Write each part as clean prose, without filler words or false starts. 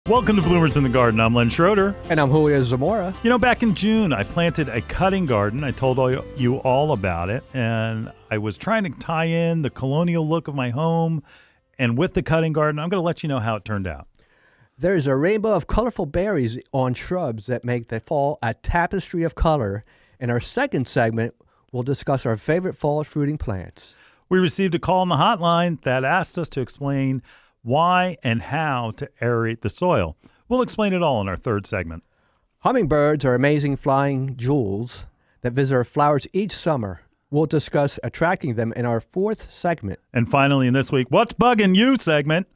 Welcome to Bloomers in the Garden. I'm Len Schroeder. And I'm Julio Zamora. You know, back in June, I planted a cutting garden. I told you all about it, and I was trying to tie in the colonial look of my home. And with the cutting garden, I'm going to let you know how it turned out. There's a rainbow of colorful berries on shrubs that make the fall a tapestry of color. In our second segment, we'll discuss our favorite fall fruiting plants. We received a call on the hotline that asked us to explain why and how to aerate the soil. We'll explain it all in our third segment. Hummingbirds are amazing flying jewels that visit our flowers each summer. We'll discuss attracting them in our fourth segment. And finally, in this week, What's Bugging You segment,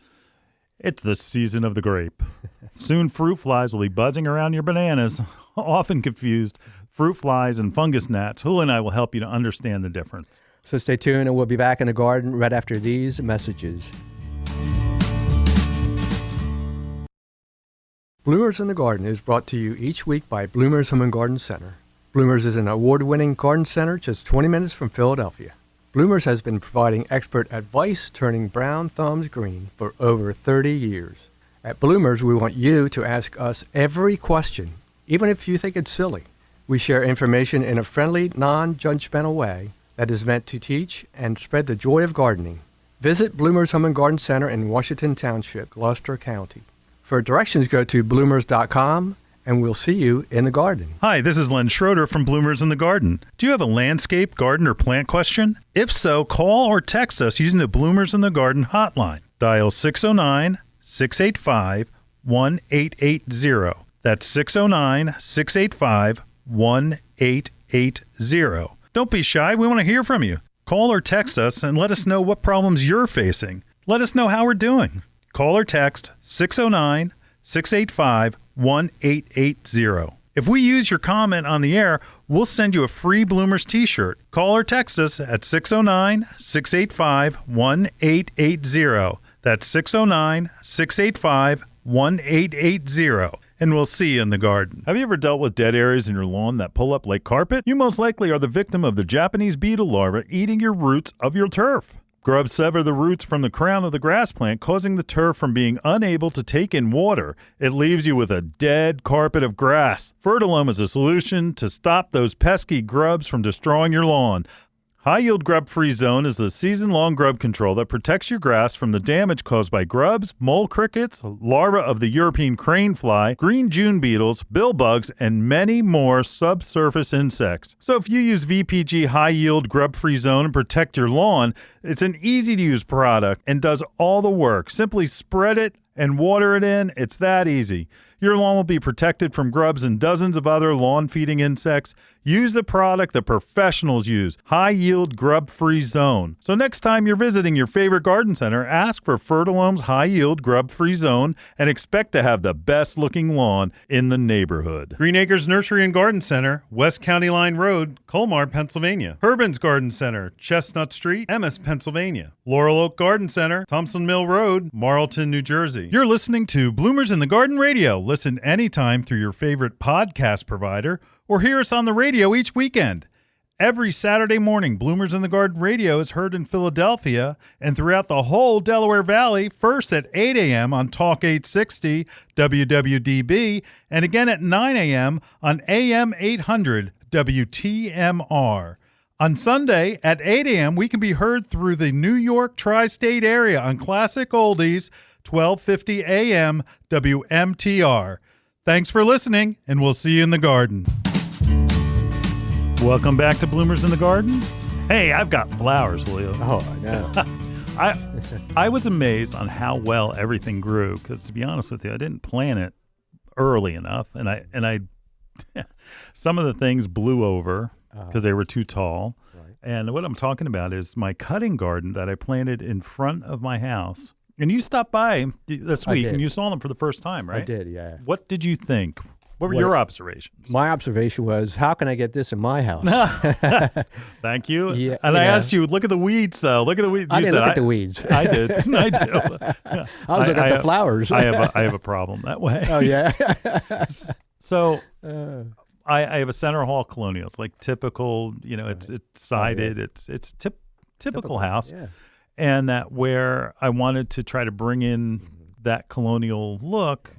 it's the season of the grape. Soon fruit flies will be buzzing around your bananas, often confused fruit flies and fungus gnats. Julio and I will help you to understand the difference. So stay tuned, and we'll be back in the garden right after these messages. Bloomers in the Garden is brought to you each week by Bloomers Home and Garden Center. Bloomers is an award-winning garden center just 20 minutes from Philadelphia. Bloomers has been providing expert advice turning brown thumbs green for over 30 years. At Bloomers, we want you to ask us every question, even if you think it's silly. We share information in a friendly, non-judgmental way that is meant to teach and spread the joy of gardening. Visit Bloomers Home and Garden Center in Washington Township, Gloucester County. For directions, go to bloomers.com, and we'll see you in the garden. Hi, this is Len Schroeder from Bloomers in the Garden. Do you have a landscape, garden, or plant question? If so, call or text us using the Bloomers in the Garden hotline. Dial 609-685-1880. That's 609-685-1880. Don't be shy. We want to hear from you. Call or text us and let us know what problems you're facing. Let us know how we're doing. Call or text 609-685-1880. If we use your comment on the air, we'll send you a free Bloomers t-shirt. Call or text us at 609-685-1880. That's 609-685-1880. And we'll see you in the garden. Have you ever dealt with dead areas in your lawn that pull up like carpet? You most likely are the victim of the Japanese beetle larva eating your roots of your turf. Grubs sever the roots from the crown of the grass plant, causing the turf from being unable to take in water. It leaves you with a dead carpet of grass. Fertilome is a solution to stop those pesky grubs from destroying your lawn. High-yield grub-free zone is a season-long grub control that protects your grass from the damage caused by grubs, mole crickets, larvae of the European crane fly, green June beetles, billbugs, and many more subsurface insects. So if you use VPG high-yield grub-free zone and protect your lawn, it's an easy-to-use product and does all the work. Simply spread it and water it in. It's that easy. Your lawn will be protected from grubs and dozens of other lawn-feeding insects. Use the product the professionals use, high-yield grub-free zone. So next time you're visiting your favorite garden center, ask for Fertilome's high-yield grub-free zone and expect to have the best-looking lawn in the neighborhood. Green Acres Nursery and Garden Center, West County Line Road, Colmar, Pennsylvania. Urban's Garden Center, Chestnut Street, Emmis, Pennsylvania. Laurel Oak Garden Center, Thompson Mill Road, Marlton, New Jersey. You're listening to Bloomers in the Garden Radio. Listen anytime through your favorite podcast provider or hear us on the radio each weekend. Every Saturday morning, Bloomers in the Garden Radio is heard in Philadelphia and throughout the whole Delaware Valley, first at 8 a.m. on Talk 860 WWDB and again at 9 a.m. on AM 800 WTMR. On Sunday at 8 a.m., we can be heard through the New York tri-state area on Classic Oldies 1250 AM WMTR. Thanks for listening, and we'll see you in the garden. Welcome back to Bloomers in the Garden. Hey, I've got flowers, Julio. Oh, I know. I was amazed on how well everything grew, because to be honest with you, I didn't plant it early enough, and I some of the things blew over because they were too tall. Right. And what I'm talking about is my cutting garden that I planted in front of my house. And you stopped by this week and you saw them for the first time, right? I did, yeah. What did you think? What were your observations? My observation was, how can I get this in my house? Thank you. Yeah, and I asked you, look at the weeds, though. Look at the weeds. I didn't look at the weeds. I did. I do. I was looking at the flowers. I have a problem that way. Oh, yeah? So I have a center hall colonial. It's like typical, it's sided. It's typical house. Yeah. And that where I wanted to try to bring in that colonial look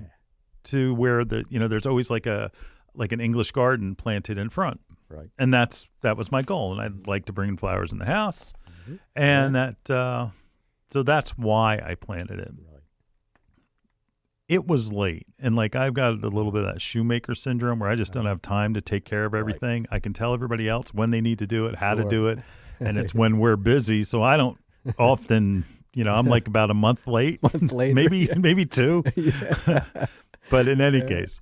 to where there's always like an English garden planted in front. Right. And that was my goal. And I'd like to bring in flowers in the house. And so that's why I planted it. Right. It was late. And like I've got a little bit of that shoemaker syndrome where I just don't have time to take care of everything. I can tell everybody else when they need to do it, how to do it. And it's when we're busy. So I don't often, I'm like about a month late. Month later. maybe 2. But in any case.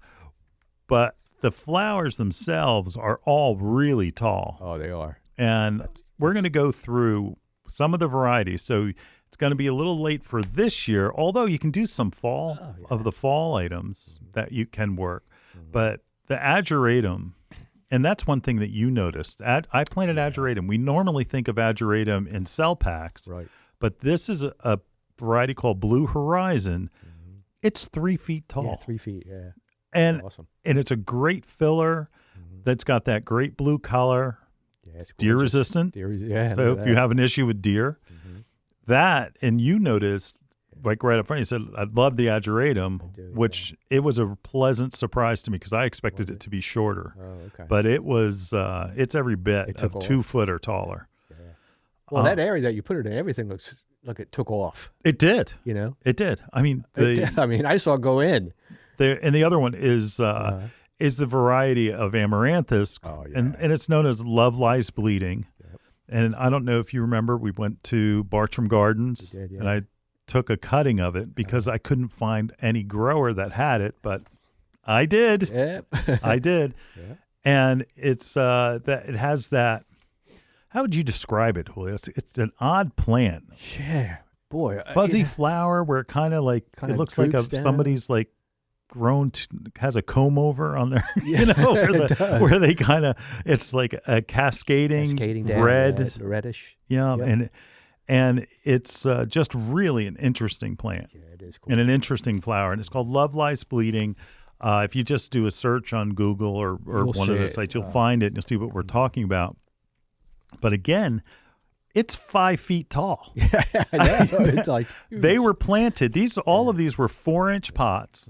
But the flowers themselves are all really tall. Oh, they are. And we're going to go through some of the varieties. So it's going to be a little late for this year, although you can do some fall of the fall items that you can work. But the ageratum, and that's one thing that you noticed. I planted ageratum. We normally think of ageratum in cell packs, Right. but this is a variety called Blue Horizon. It's 3 feet tall. Yeah, 3 feet, yeah. And Awesome. and it's a great filler that's got that great blue color. Yeah, it's Deer gorgeous. resistant. Yeah. So if you have an issue with deer, that, and you noticed, like right up front, you said, I love the ageratum, which it was a pleasant surprise to me because I expected it to be shorter. Oh, okay. But it was, it's every bit It of took off. 2 foot or taller. Yeah. Well, that area that you put it in, everything looks like it took off, It did. It It did. I mean, did. I mean, I saw it go in. and the other one is the variety of amaranthus, Oh, yeah. and it's known as Love Lies Bleeding. And I don't know if you remember, we went to Bartram Gardens, We did, yeah. and I took a cutting of it because I couldn't find any grower that had it, but I did. Yep. I did. Yeah. And it's that it has that. How would you describe it, Julio? It's an odd plant, Yeah. Boy. fuzzy flower where it kind of like Kinda it looks like droops down. somebody's like grown has a comb over on their it does. where they kind of it's like a cascading down, red reddish. yeah Yep. and it's just really an interesting plant Yeah, it is cool. and an interesting flower, and it's called Love Lies Bleeding. If you just do a search on Google or You'll one of see the it. sites, you'll find it and you'll see what we're talking about. But again, it's 5 feet tall. I know. It's like They huge. were planted. All of these were 4-inch pots.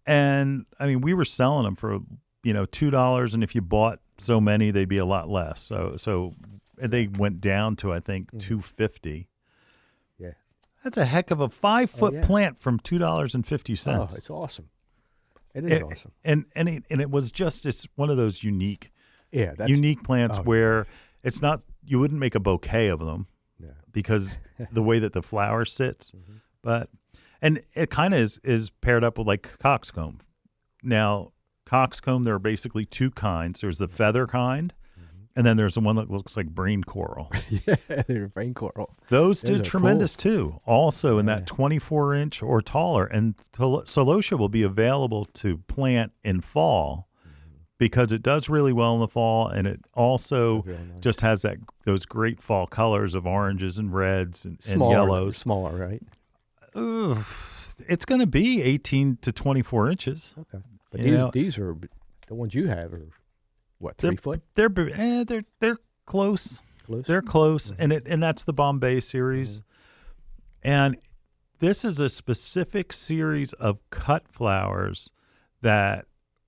And I mean, we were selling them for, $2. And if you bought so many, they'd be a lot less. So they went down to, I think, $2.50. Yeah. That's a heck of a 5-foot yeah. plant from $2.50. Oh, it's awesome. It is awesome. And it was just, it's one of those unique plants oh, where it's not, you wouldn't make a bouquet of them Yeah. because the way that the flower sits, and it kind of is paired up with like coxcomb. Now, coxcomb, there are basically 2 kinds. There's the feather kind, and then there's the one that looks like brain coral. Yeah, they're brain coral. Those Those did are tremendous too, also in that 24-inch or taller. And celosia will be available to plant in fall because it does really well in the fall, and it also Very nice. just has those great fall colors of oranges and reds and yellows. Smaller, right? Ugh, it's going to be 18 to 24 inches. Okay. But You these are the ones you have are what, They're- 3 foot? They're close. Close? They're close, and that's the Bombay series. And this is a specific series of cut flowers that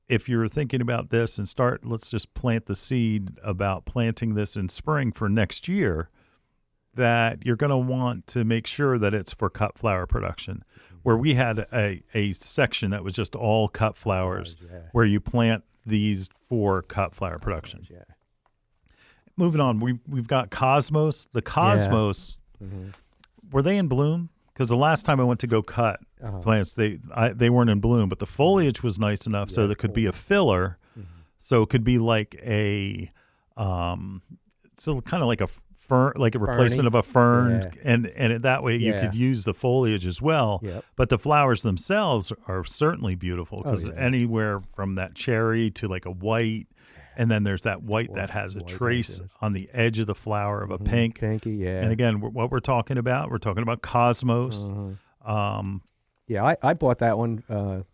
if you're thinking about this and let's just plant the seed about planting this in spring for next year, that you're going to want to make sure that it's for cut flower production. Where we had a section that was just all cut flowers, where you plant these for cut flower production. Yeah. Moving on, we've got Cosmos. The Cosmos, were they in bloom? Because the last time I went to go cut plants, they weren't in bloom, but the foliage was nice enough so there could be a filler. So it could be like so kind of like a fern, like a replacement of a fern, and that way you could use the foliage as well. Yep. But the flowers themselves are certainly beautiful because anywhere from that cherry to like a white. And then there's that white that has a trace on the edge of the flower of a pink. Pinky, yeah. And again, what we're talking about Cosmos. Yeah, I bought that one, the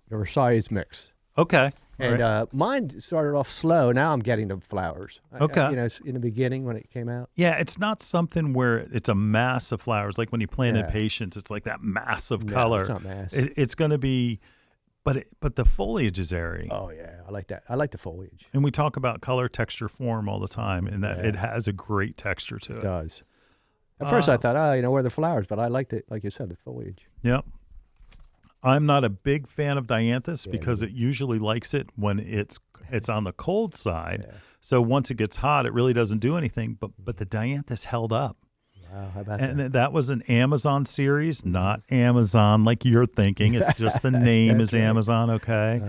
Versailles mix. Okay. And mine started off slow. Now I'm getting the flowers. Okay. In the beginning when it came out. Yeah, it's not something where it's a mass of flowers. Like when you plant Impatiens, it's like that mass of color. It's not mass. It's going to be but the foliage is airy. Oh yeah, I like that. I like the foliage. And we talk about color, texture, form all the time, and that it has a great texture to it. It does. At first I thought, where are the flowers? But I liked it, like you said, the foliage. Yep. I'm not a big fan of dianthus because it usually likes it when it's on the cold side. Yeah. So once it gets hot, it really doesn't do anything. But the dianthus held up. Wow, how about and that was an Amazon series, not Amazon like you're thinking. It's just the name is Amazon, okay?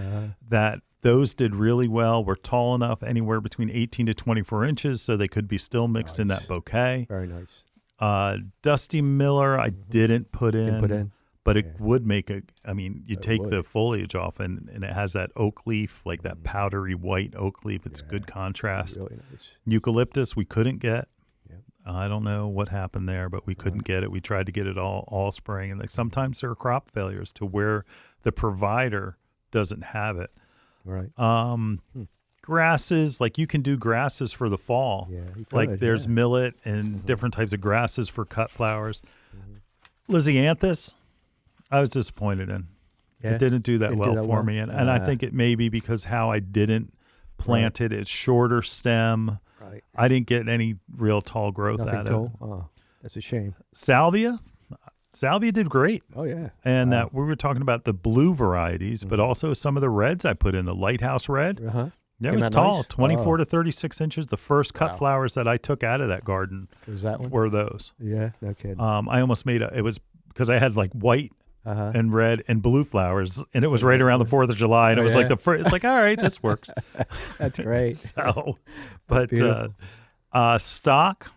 That those did really well. Were tall enough, anywhere between 18 to 24 inches, so they could be still mixed in that bouquet. Very nice. Dusty Miller, I didn't put in. But it would make you take the foliage off and it has that oak leaf, like that powdery white oak leaf. It's good contrast. Really nice. Eucalyptus we couldn't get. I don't know what happened there, but we couldn't get it. We tried to get it all spring. And sometimes there are crop failures to where the provider doesn't have it. Right. Grasses, like you can do grasses for the fall. Yeah, like there's millet and different types of grasses for cut flowers. Lysianthus, I was disappointed in. It didn't do that well for me. And I think it may be because how I didn't plant it. It's shorter stem. Right. I didn't get any real tall growth out of it. Oh, that's a shame. Salvia did great. Oh, yeah. And we were talking about the blue varieties, but also some of the reds I put in. The Lighthouse Red. That was tall, nice. 24 to 36 inches. The first cut flowers that I took out of that garden were those. Yeah, no kidding. I almost made it was because I had like white and red and blue flowers, and it was right around the 4th of July, and it was like the first, it's like, all right, this works. That's great. So, but stock,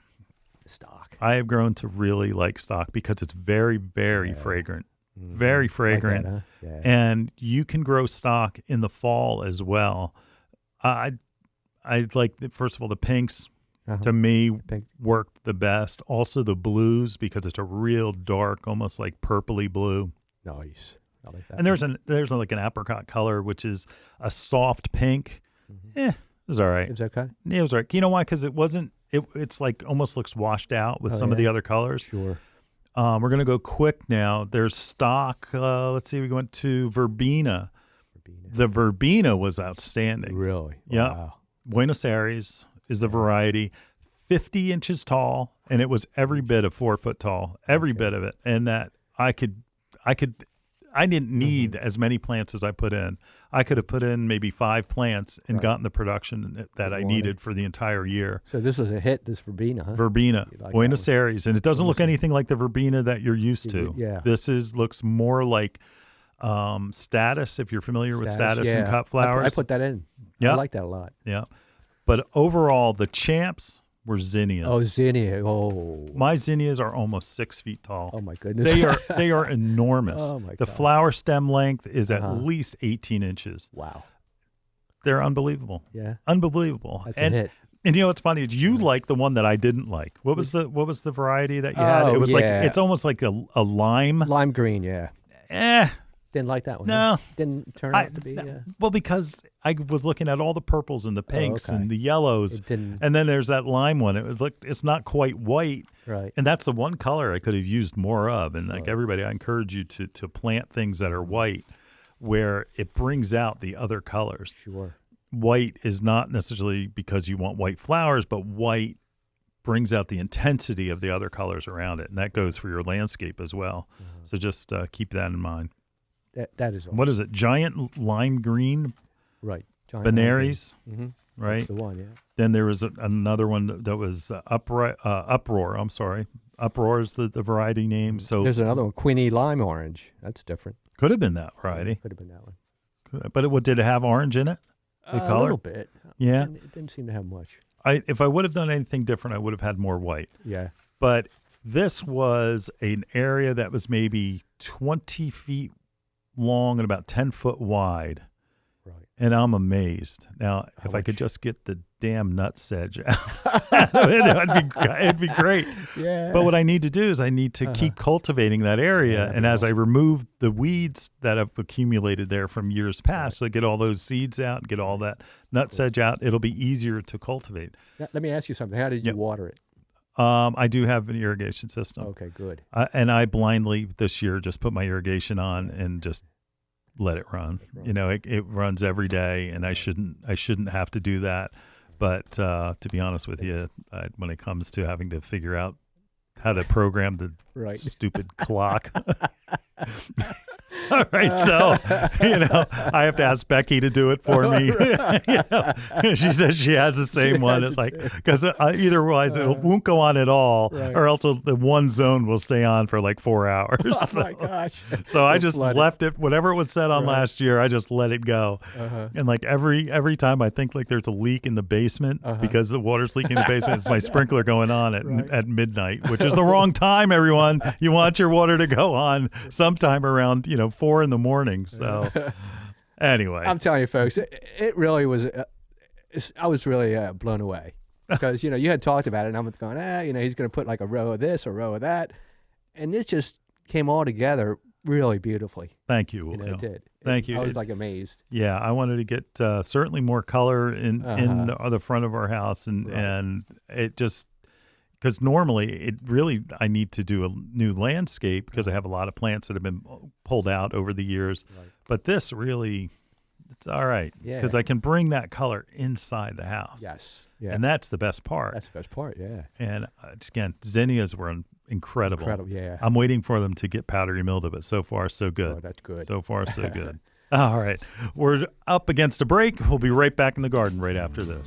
I have grown to really like stock because it's very, very fragrant. Very fragrant. Like that, huh? And you can grow stock in the fall as well. I like, first of all, the pinks. To me, worked the best. Also, the blues, because it's a real dark, almost like purpley blue. Nice. I like that. And there's like an apricot color, which is a soft pink. It was all right. It was okay? Yeah, it was all right. You know why? Because it wasn't, it's like almost looks washed out with some of the other colors. Sure. We're going to go quick now. There's stock. Let's see. We went to verbena. The verbena was outstanding. Really? Yeah. Wow. Buenos Aires is the variety, 50 inches tall, and it was every bit of 4 foot tall, every bit of it. And that I didn't need as many plants as I put in. I could have put in maybe 5 plants and gotten the production that I needed for the entire year. So this was a hit, this verbena, huh? Verbena, like Buenos Aires. And it doesn't look anything like the verbena that you're used to. Yeah. This looks more like status, if you're familiar with status and cut flowers. I put that in. I like that a lot. Yeah. But overall, the champs were zinnias. Oh, zinnia. Oh. My zinnias are almost 6 feet tall. Oh, my goodness. They are enormous. Oh, my God. The flower stem length is at least 18 inches. Wow. They're unbelievable. Yeah. Unbelievable. That's a hit. And you know what's funny is you like the one that I didn't like. What was the variety that you had? It was like it's almost like a lime. Lime green, yeah. Didn't like that one. No. Huh? Didn't turn out to be. Well, because I was looking at all the purples and the pinks and the yellows. And then there's that lime one. It was like, it's not quite white. Right. And that's the one color I could have used more of. And like everybody, I encourage you to plant things that are white where it brings out the other colors. Sure. White is not necessarily because you want white flowers, but white brings out the intensity of the other colors around it. And that goes for your landscape as well. So just keep that in mind. That is awesome. What is it? Giant lime green? Right. Benaries? Right? That's the one, yeah. Then there was another one that was Uproar. I'm sorry. Uproar is the variety name. So there's another one, Queenie Lime Orange. That's different. Could have been that variety. Could have been that one. But did it have orange in it? The color? A little bit. Yeah. It didn't seem to have much. If I would have done anything different, I would have had more white. Yeah. But this was an area that was maybe 20 feet long and about 10 foot wide. Right. And I'm amazed. Now, if I could just get the damn nut sedge out, it'd be great. Yeah. But what I need to do is I need to keep cultivating that area. And as I remove the weeds that have accumulated there from years past, so I get all those seeds out, get all that nut sedge out, it'll be easier to cultivate. Now, let me ask you something. How did you water it? I do have an irrigation system. Okay, good. And I blindly this year just put my irrigation on and just let it run. It runs every day, and I shouldn't have to do that. But to be honest with you, when it comes to having to figure out how to program the stupid clock. All right, so I have to ask Becky to do it for me. She says she has the same one. It's like, because otherwise it won't go on at all, or else the one zone will stay on for like 4 hours. Oh my gosh! So I just left it. Whatever it was set on last year, I just let it go. And like every time I think like there's a leak in the basement because the water's leaking in the basement, it's my sprinkler going on at midnight, which is the wrong time. Everyone, you want your water to go on sometime around 4 in the morning. So anyway, I'm telling you, folks, it really was. I was really blown away because you had talked about it, and I'm going, he's going to put like a row of this, a row of that, and it just came all together really beautifully. Thank you. It did. Thank you. I was like amazed. Yeah, I wanted to get certainly more color in the front of our house, and it just. Because normally I need to do a new landscape because I have a lot of plants that have been pulled out over the years. Right. But this really, it's all right. Yeah. Because I can bring that color inside the house. Yes. Yeah. And that's the best part. That's the best part, yeah. And again, zinnias were incredible. Incredible, yeah. I'm waiting for them to get powdery mildew, but so far, so good. Oh, that's good. So far, so good. All right. We're up against a break. We'll be right back in the garden right after this.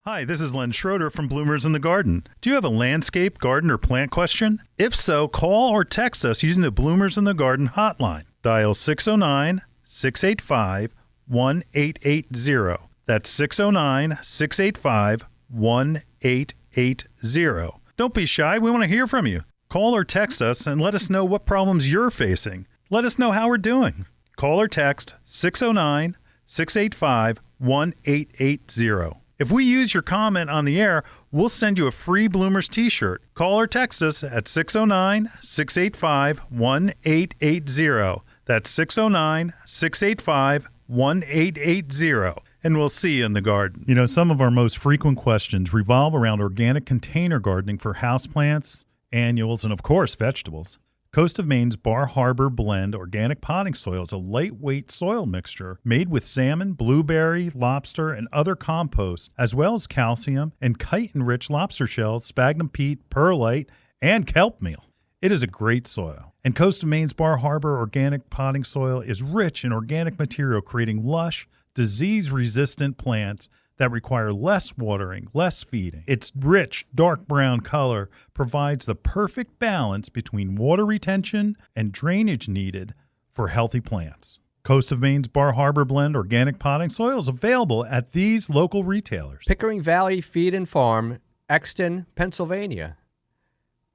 Hi, this is Len Schroeder from Bloomers in the Garden. Do you have a landscape, garden, or plant question? If so, call or text us using the Bloomers in the Garden hotline. Dial 609-685-1880. That's 609-685-1880. Don't be shy. We want to hear from you. Call or text us and let us know what problems you're facing. Let us know how we're doing. Call or text 609-685-1880. If we use your comment on the air, we'll send you a free Bloomers t-shirt. Call or text us at 609-685-1880. That's 609-685-1880. And we'll see you in the garden. Some of our most frequent questions revolve around organic container gardening for houseplants, annuals, and of course, vegetables. Coast of Maine's Bar Harbor Blend organic potting soil is a lightweight soil mixture made with salmon, blueberry, lobster, and other composts, as well as calcium and chitin-rich lobster shells, sphagnum peat, perlite, and kelp meal. It is a great soil. And Coast of Maine's Bar Harbor organic potting soil is rich in organic material, creating lush, disease-resistant plants that require less watering, less feeding. Its rich, dark brown color provides the perfect balance between water retention and drainage needed for healthy plants. Coast of Maine's Bar Harbor Blend organic potting soil is available at these local retailers. Pickering Valley Feed and Farm, Exton, Pennsylvania.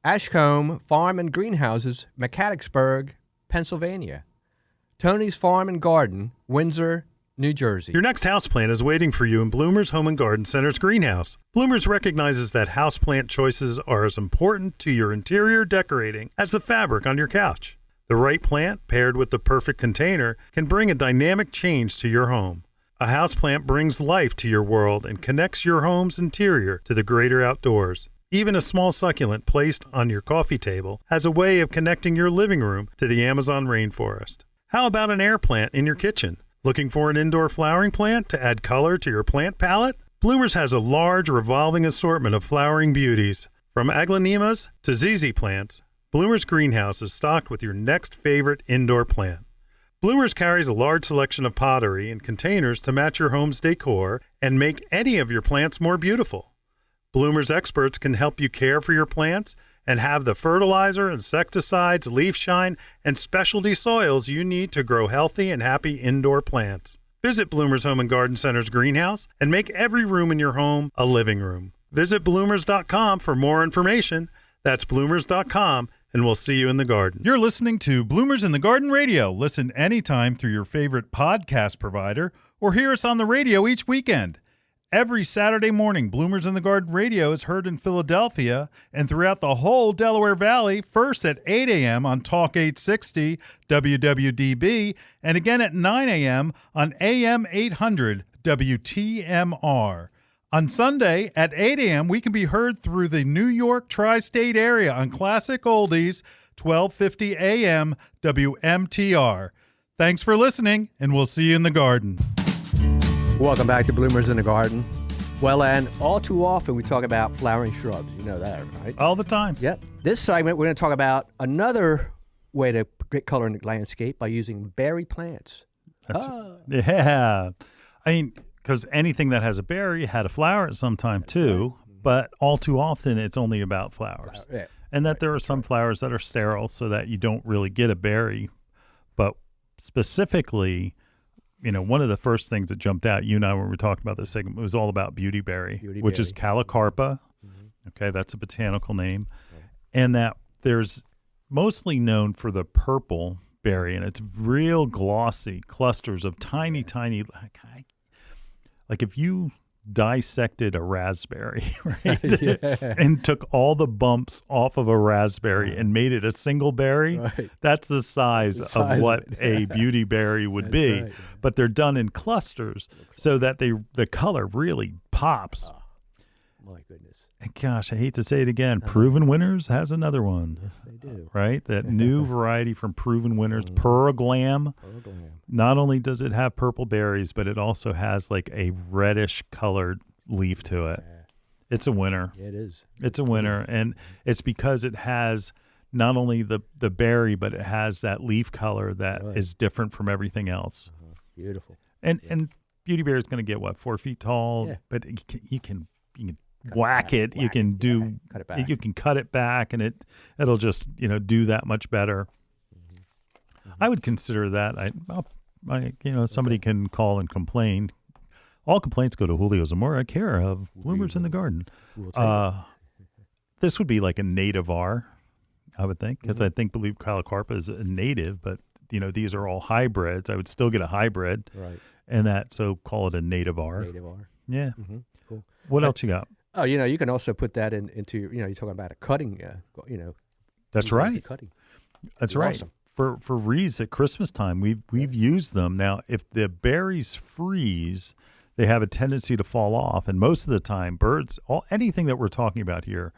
Ashcombe Farm and Greenhouses, Mechanicsburg, Pennsylvania. Tony's Farm and Garden, Windsor, New Jersey. Your next houseplant is waiting for you in Bloomers Home and Garden Center's greenhouse. Bloomers recognizes that houseplant choices are as important to your interior decorating as the fabric on your couch. The right plant, paired with the perfect container, can bring a dynamic change to your home. A houseplant brings life to your world and connects your home's interior to the greater outdoors. Even a small succulent placed on your coffee table has a way of connecting your living room to the Amazon rainforest. How about an air plant in your kitchen? Looking for an indoor flowering plant to add color to your plant palette? Bloomers has a large revolving assortment of flowering beauties. From aglaonemas to ZZ plants, Bloomers Greenhouse is stocked with your next favorite indoor plant. Bloomers carries a large selection of pottery and containers to match your home's decor and make any of your plants more beautiful. Bloomers experts can help you care for your plants and have the fertilizer, insecticides, leaf shine, and specialty soils you need to grow healthy and happy indoor plants. Visit Bloomers Home and Garden Center's greenhouse and make every room in your home a living room. Visit bloomers.com for more information. That's bloomers.com, and we'll see you in the garden. You're listening to Bloomers in the Garden Radio. Listen anytime through your favorite podcast provider or hear us on the radio each weekend. Every Saturday morning, Bloomers in the Garden Radio is heard in Philadelphia and throughout the whole Delaware Valley, first at 8 a.m. on Talk 860 WWDB, and again at 9 a.m. on AM 800 WTMR. On Sunday at 8 a.m., we can be heard through the New York tri-state area on Classic Oldies 1250 AM WMTR. Thanks for listening, and we'll see you in the garden. Welcome back to Bloomers in the Garden. Well, and all too often we talk about flowering shrubs. You know that, right? All the time. Yep. This segment, we're going to talk about another way to get color in the landscape by using berry plants. Yeah. I mean, because anything that has a berry had a flower at some time too, but all too often it's only about flowers. Yeah. And that there are some flowers that are sterile so that you don't really get a berry. But specifically, you know, one of the first things that jumped out, you and I, when we were talking about this segment, was all about beautyberry, which is Calicarpa. Okay, that's a botanical name. And that there's mostly known for the purple berry, and it's real glossy clusters of tiny, like if you dissected a raspberry, right? And took all the bumps off of a raspberry and made it a single berry, that's the size of what a beautyberry would be. Right. But they're done in clusters so that the color really pops. Oh, my goodness. And gosh, I hate to say it again, Proven Winners has another one. Yes, they do. Right? That new variety from Proven Winners, Perglam. Not only does it have purple berries, but it also has like a reddish colored leaf to it. It's a winner. It is. It's a winner. And it's because it has not only the berry, but it has that leaf color that is different from everything else. Beautiful. And beautyberry is going to get, 4 feet tall? But you can whack it. You can cut it back. You can cut it back, and it'll just do that much better. I would consider that. Somebody can call and complain. All complaints go to Julio Zamora, care of Bloomers in the Garden. This would be like a native R, I would think, because I believe Calicarpa is a native, but these are all hybrids. I would still get a hybrid, right? And call it a native R. Native R. Yeah. Cool. What else you got? Oh, you can also put that into, you're talking about a cutting, That's right. Cutting. That's right. Awesome. For wreaths at Christmas time, we've used them. Now, if the berries freeze, they have a tendency to fall off. And most of the time, birds, anything that we're talking about here,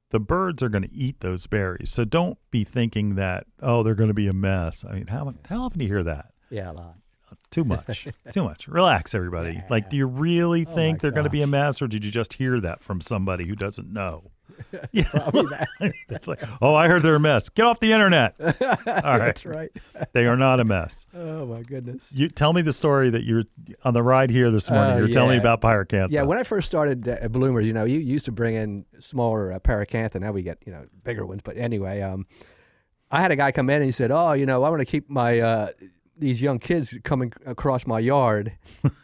the birds are going to eat those berries. So don't be thinking that, they're going to be a mess. I mean, how often do you hear that? Yeah, a lot. Too much. Too much. Relax, everybody. Yeah. Like, do you really think they're going to be a mess, or did you just hear that from somebody who doesn't know? Probably that. It's like, I heard they're a mess. Get off the internet. All right. That's right. They are not a mess. Oh, my goodness. You tell me the story that you're on the ride here this morning. You're telling me about pyracantha. Yeah, when I first started at Bloomer, you used to bring in smaller pyracantha. Now we get, bigger ones. But anyway, I had a guy come in and he said, I want to keep my these young kids coming across my yard,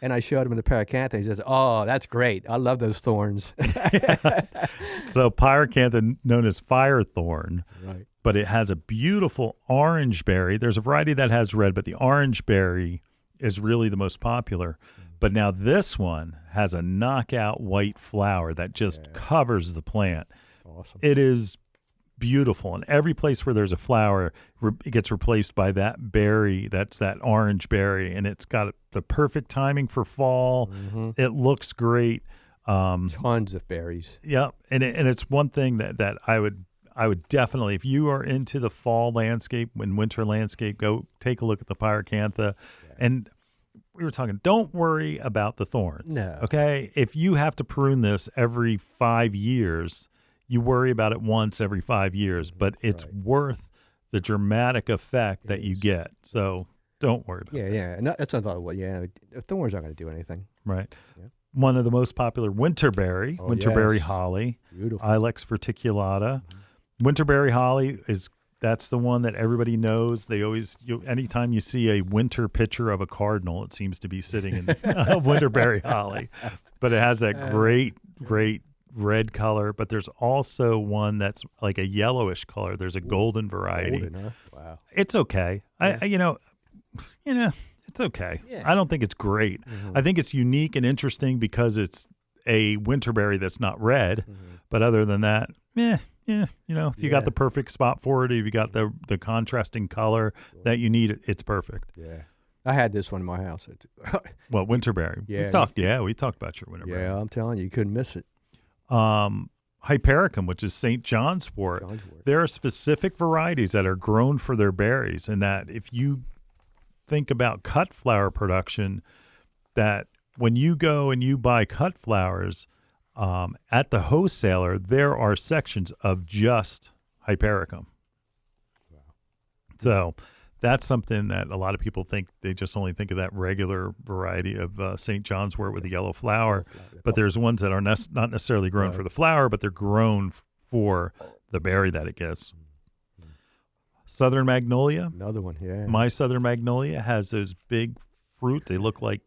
and I showed him the pyracantha. He says, "Oh, that's great. I love those thorns." So pyracantha, known as firethorn, right? But it has a beautiful orange berry. There's a variety that has red, but the orange berry is really the most popular. But now this one has a knockout white flower that just covers the plant. Awesome. It is beautiful, and every place where there's a flower, it gets replaced by that berry. That's that orange berry, and it's got the perfect timing for fall. It looks great. Tons of berries. Yeah, and it's one thing that I would definitely, if you are into the fall landscape and winter landscape, go take a look at the pyracantha. And we were talking, don't worry about the thorns. No. Okay, if you have to prune this every 5 years, you worry about it once every 5 years, but it's worth the dramatic effect that you get. So don't worry about it. Yeah, and that's unthought. Yeah, thorns aren't going to do anything. Right. Yeah. One of the most popular, winterberry holly, beautiful, Ilex verticulata. Winterberry holly that's the one that everybody knows. They always, anytime you see a winter picture of a cardinal, it seems to be sitting in winterberry holly. But it has that great red color, but there's also one that's like a yellowish color. There's a golden variety. Golden, huh? Wow. It's okay. Yeah. It's okay. Yeah. I don't think it's great. I think it's unique and interesting because it's a winterberry that's not red. But other than that, if you got the perfect spot for it, if you got the contrasting color that you need, it's perfect. Yeah. I had this one in my house. Winterberry. Yeah. We talked about your winterberry. Yeah, I'm telling you, you couldn't miss it. hypericum, which is St. John's wort. There are specific varieties that are grown for their berries, and that if you think about cut flower production, that when you go and you buy cut flowers at the wholesaler, there are sections of just hypericum. Wow. So that's something that a lot of people think, they just only think of that regular variety of St. John's wort with the yellow flower. But there's ones that are not necessarily grown for the flower, but they're grown for the berry that it gets. Southern magnolia. Another one, yeah. My southern magnolia has those big fruit. They look like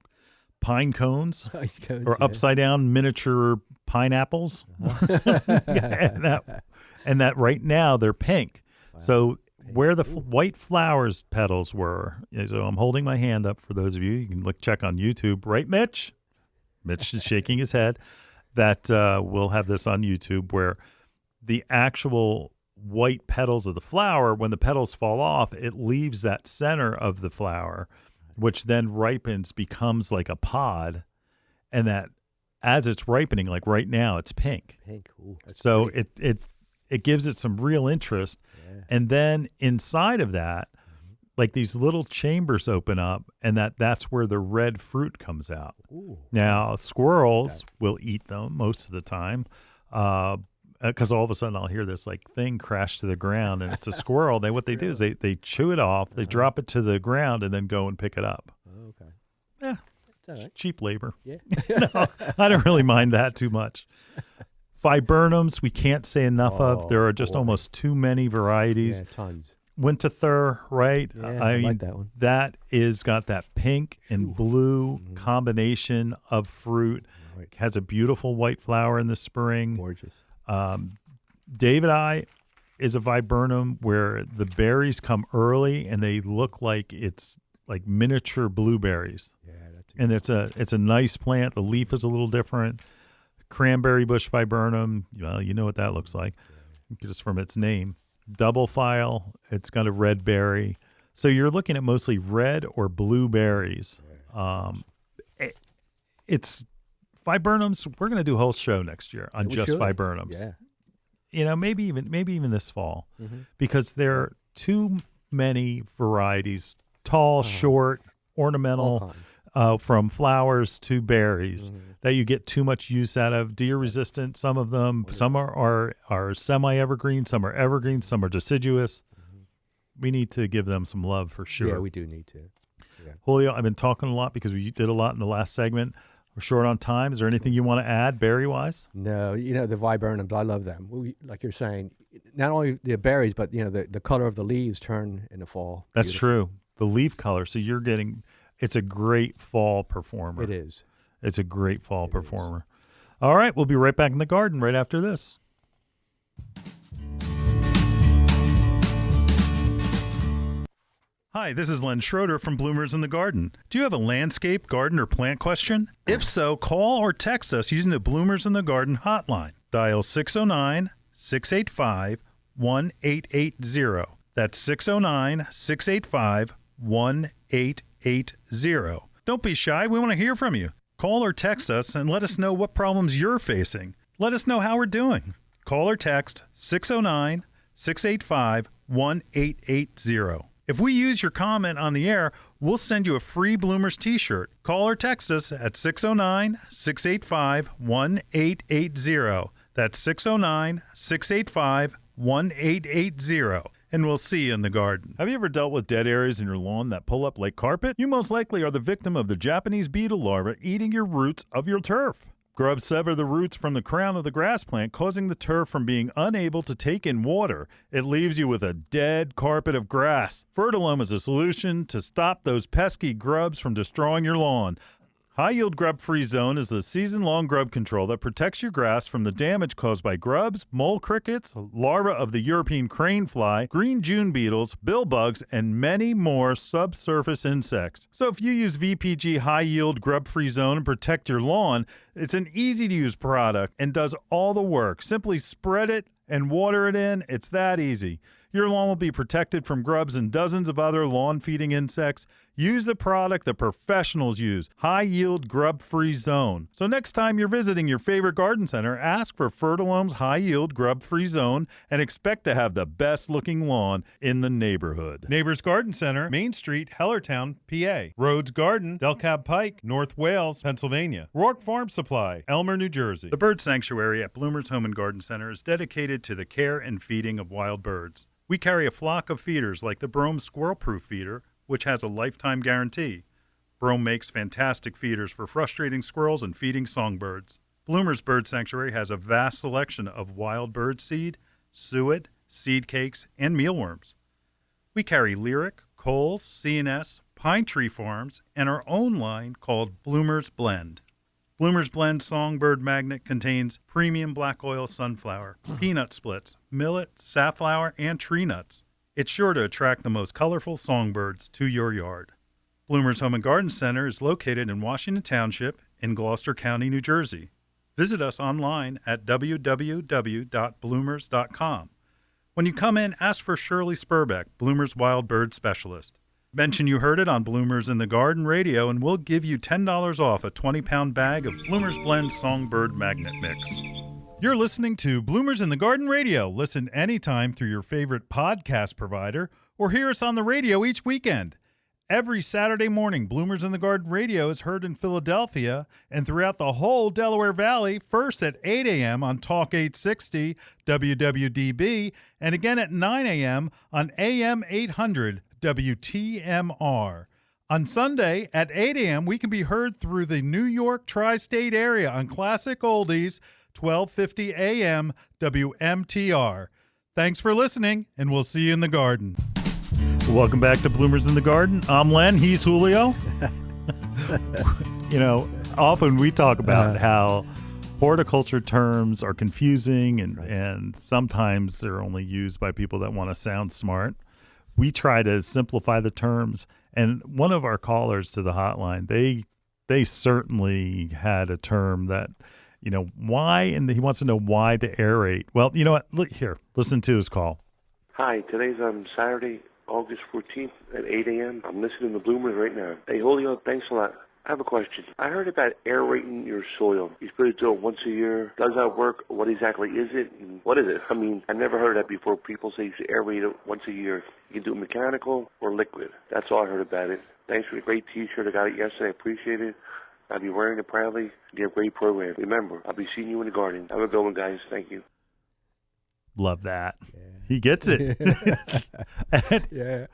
pine cones, or upside down miniature pineapples. and that right now they're pink. Wow. So where the white flowers petals were, so I'm holding my hand up for those of you. You can check on YouTube, right, Mitch? Mitch is shaking his head. That we'll have this on YouTube, where the actual white petals of the flower, when the petals fall off, it leaves that center of the flower, which then ripens, becomes like a pod, and that as it's ripening, like right now, it's pink. Ooh, so it gives it some real interest. And then inside of that, like these little chambers open up, and that's where the red fruit comes out. Ooh. Now, squirrels will eat them most of the time, because all of a sudden I'll hear this like thing crash to the ground, and it's a squirrel. What they do is they chew it off, they drop it to the ground, and then go and pick it up. Oh, okay. Yeah, all right. Cheap labor. Yeah. No, I don't really mind that too much. Viburnums, we can't say enough of. There are just almost too many varieties. Yeah, tons. Winterthur, right? Yeah, I mean, like that one. That is got that pink and blue combination of fruit. Right. Has a beautiful white flower in the spring. Gorgeous. David Eye is a viburnum where the berries come early and they look like it's like miniature blueberries. Yeah, it's a nice plant. The leaf is a little different. Cranberry bush viburnum, well, you know what that looks like, just from its name. Double file, it's got a red berry. So you're looking at mostly red or blue berries. It's viburnums. We're going to do a whole show next year on just viburnums. Yeah. You know, maybe even this fall, because there are too many varieties, tall, short, ornamental, from flowers to berries, that you get too much use out of. Deer resistant, some of them. Some are semi-evergreen, some are evergreen, some are deciduous. We need to give them some love for sure. Yeah, we do need to. Yeah. Julio, I've been talking a lot because we did a lot in the last segment. We're short on time. Is there anything you want to add berry-wise? No, the viburnums, I love them. Like you're saying, not only the berries, but the color of the leaves turn in the fall. That's true. The leaf color. So you're getting, it's a great fall performer. It is. It's a great fall performer. All right, we'll be right back in the garden right after this. Hi, this is Len Schroeder from Bloomers in the Garden. Do you have a landscape, garden, or plant question? If so, call or text us using the Bloomers in the Garden hotline. Dial 609-685-1880. That's 609-685-1880. Don't be shy. We want to hear from you. Call or text us and let us know what problems you're facing. Let us know how we're doing. Call or text 609-685-1880. If we use your comment on the air, we'll send you a free Bloomers t-shirt. Call or text us at 609-685-1880. That's 609-685-1880. And we'll see you in the garden. Have you ever dealt with dead areas in your lawn that pull up like carpet? You most likely are the victim of the Japanese beetle larva eating your roots of your turf. Grubs sever the roots from the crown of the grass plant, causing the turf from being unable to take in water. It leaves you with a dead carpet of grass. Fertilome is a solution to stop those pesky grubs from destroying your lawn. High-yield grub-free zone is a season-long grub control that protects your grass from the damage caused by grubs, mole crickets, larvae of the European crane fly, green June beetles, billbugs, and many more subsurface insects. So if you use VPG High-Yield Grub-Free Zone and protect your lawn, it's an easy-to-use product and does all the work. Simply spread it and water it in. It's that easy. Your lawn will be protected from grubs and dozens of other lawn-feeding insects. Use the product the professionals use, High-Yield Grub-Free Zone. So next time you're visiting your favorite garden center, ask for Fertilome's High-Yield Grub-Free Zone and expect to have the best-looking lawn in the neighborhood. Neighbors Garden Center, Main Street, Hellertown, PA. Rhodes Garden, Delcab Pike, North Wales, Pennsylvania. Rourke Farm Supply, Elmer, New Jersey. The Bird Sanctuary at Bloomer's Home and Garden Center is dedicated to the care and feeding of wild birds. We carry a flock of feeders like the Brome Squirrel-Proof Feeder, which has a lifetime guarantee. Brome makes fantastic feeders for frustrating squirrels and feeding songbirds. Bloomer's Bird Sanctuary has a vast selection of wild bird seed, suet, seed cakes, and mealworms. We carry Lyric, Coles, C&S, Pine Tree Farms, and our own line called Bloomer's Blend. Bloomer's Blend Songbird Magnet contains premium black oil sunflower, peanut splits, millet, safflower, and tree nuts. It's sure to attract the most colorful songbirds to your yard. Bloomer's Home and Garden Center is located in Washington Township in Gloucester County, New Jersey. Visit us online at www.bloomers.com. When you come in, ask for Shirley Spurbeck, Bloomer's Wild Bird Specialist. Mention you heard it on Bloomers in the Garden Radio, and we'll give you $10 off a 20-pound bag of Bloomer's Blend Songbird Magnet Mix. You're listening to Bloomers in the Garden Radio. Listen anytime through your favorite podcast provider or hear us on the radio each weekend. Every Saturday morning, Bloomers in the Garden Radio is heard in Philadelphia and throughout the whole Delaware Valley, first at 8 a.m. on Talk 860 WWDB and again at 9 a.m. on AM 800 WTMR. On Sunday at 8 a.m., we can be heard through the New York tri-state area on Classic Oldies 1250 a.m. WMTR. Thanks for listening, and we'll see you in the garden. Welcome back to Bloomers in the Garden. I'm Len. He's Julio. Often we talk about how horticulture terms are confusing and sometimes they're only used by people that want to sound smart. We try to simplify the terms. And one of our callers to the hotline, they certainly had a term that, why, and he wants to know why to aerate. Well, you know what? Look here. Listen to his call. Hi, today's Saturday, August 14th at 8 a.m. I'm listening to Bloomers right now. Hey, Julio, thanks a lot. I have a question. I heard about aerating your soil. You're supposed to do it once a year. Does that work? What exactly is it? And what is it? I mean, I never heard of that before. People say you should aerate it once a year. You can do it mechanical or liquid. That's all I heard about it. Thanks for the great T-shirt. I got it yesterday. I appreciate it. I'll be wearing it proudly. You have a great program. Remember, I'll be seeing you in the garden. Have a good one, guys. Thank you. Love that. Yeah. He gets it. Yeah.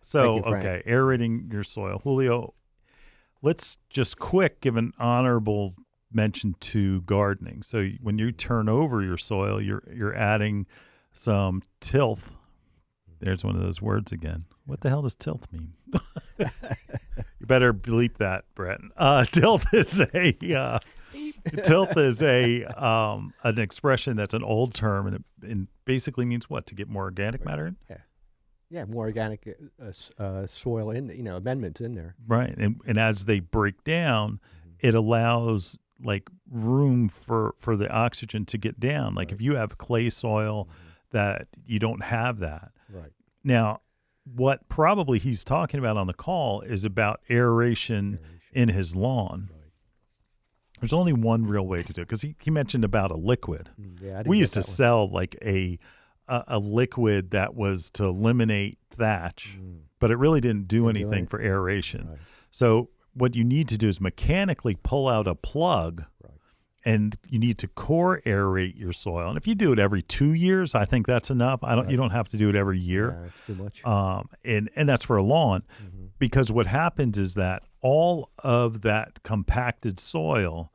So, okay, aerating your soil. Julio, let's just give an honorable mention to gardening. So when you turn over your soil, you're adding some tilth. There's one of those words again. What the hell does tilth mean? You better bleep that, Brett. Tilth is an expression that's an old term, and it basically means what? To get more organic matter in? Yeah, more organic soil in, amendments in there. Right, and as they break down, it allows room for the oxygen to get down. Like if you have clay soil, that you don't have that. Right. Now, what probably he's talking about on the call is about aeration in his lawn. Right. There's only one real way to do it, because he mentioned about a liquid. Yeah, we used to sell a liquid that was to eliminate thatch, but it really didn't do anything for aeration. Right. So what you need to do is mechanically pull out a plug, and you need to core aerate your soil. And if you do it every 2 years, I think that's enough. You don't have to do it every year. Yeah, it's too much. And that's for a lawn, because what happens is that all of that compacted soil,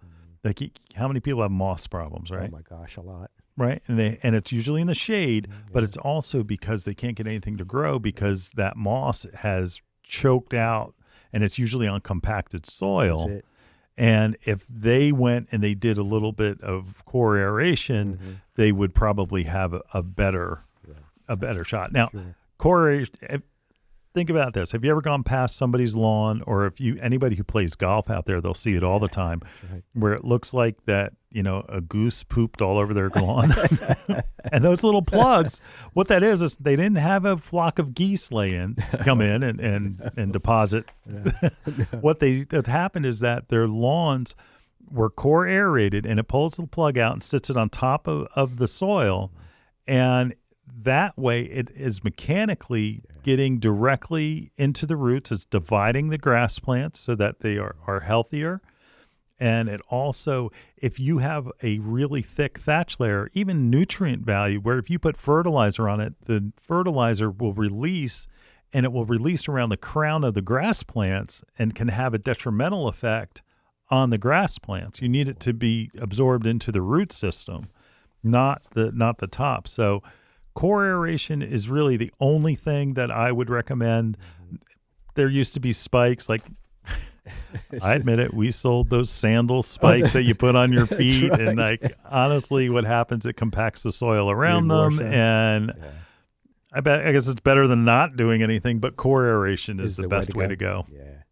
how many people have moss problems, right? Oh my gosh, a lot. Right, and it's usually in the shade, but it's also because they can't get anything to grow because that moss has choked out, and it's usually on compacted soil. That's it. And if they went and they did a little bit of core aeration, they would probably have a better shot. Now, core aeration, think about this. Have you ever gone past somebody's lawn, or if anybody who plays golf out there, they'll see it all the time, right. where it looks like that, a goose pooped all over their lawn. And those little plugs, what that is they didn't have a flock of geese come in and deposit. What happened is that their lawns were core aerated, and it pulls the plug out and sits it on top of the soil. And that way it is mechanically getting directly into the roots. It's dividing the grass plants so that they are healthier. And it also, if you have a really thick thatch layer, even nutrient value, where if you put fertilizer on it, the fertilizer will release, and it will release around the crown of the grass plants and can have a detrimental effect on the grass plants. You need it to be absorbed into the root system, not the top. So core aeration is really the only thing that I would recommend. There used to be spikes, like I admit it, we sold those sandal spikes that you put on your feet, right. And honestly, what happens, it compacts the soil around them, and I guess it's better than not doing anything, but core aeration is the best way to go. Yeah.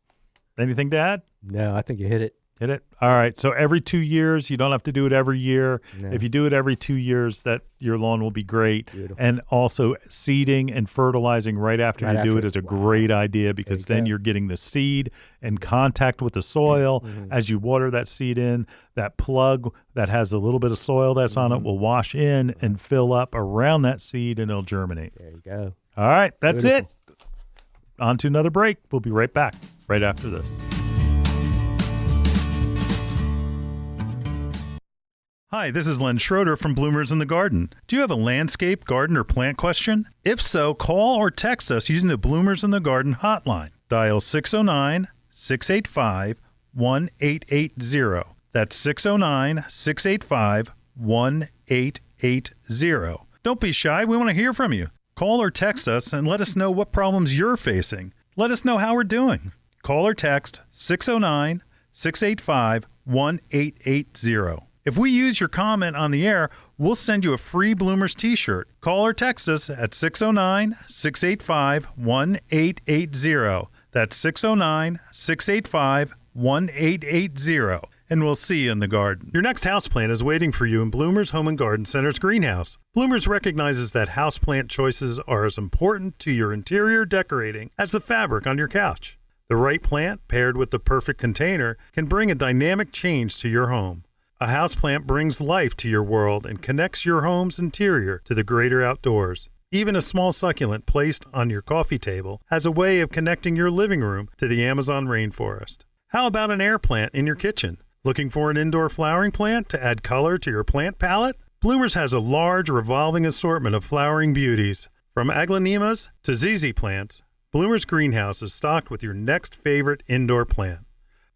Anything to add? No, I think you hit it. Hit it? All right. So every 2 years, you don't have to do it every year. No. If you do it every 2 years, that your lawn will be great. Beautiful. And also seeding and fertilizing right after you do it is a great idea, because then you're getting the seed in contact with the soil. As you water that seed in, that plug that has a little bit of soil that's on it will wash in and fill up around that seed, and it'll germinate. There you go. All right. That's Beautiful. it. On to another break. We'll be right back right after this. Hi, this is Len Schroeder from Bloomers in the Garden. Do you have a landscape, garden, or plant question? If so, call or text us using the Bloomers in the Garden hotline. Dial 609-685-1880. That's 609-685-1880. Don't be shy. We want to hear from you. Call or text us and let us know what problems you're facing. Let us know how we're doing. Call or text 609-685-1880. If we use your comment on the air, we'll send you a free Bloomers t-shirt. Call or text us at 609-685-1880. That's 609-685-1880. And we'll see you in the garden. Your next houseplant is waiting for you in Bloomers Home and Garden Center's greenhouse. Bloomers recognizes that houseplant choices are as important to your interior decorating as the fabric on your couch. The right plant, paired with the perfect container, can bring a dynamic change to your home. A houseplant brings life to your world and connects your home's interior to the greater outdoors. Even a small succulent placed on your coffee table has a way of connecting your living room to the Amazon rainforest. How about an air plant in your kitchen? Looking for an indoor flowering plant to add color to your plant palette? Bloomers has a large revolving assortment of flowering beauties. From aglaonemas to ZZ plants, Bloomers Greenhouse is stocked with your next favorite indoor plant.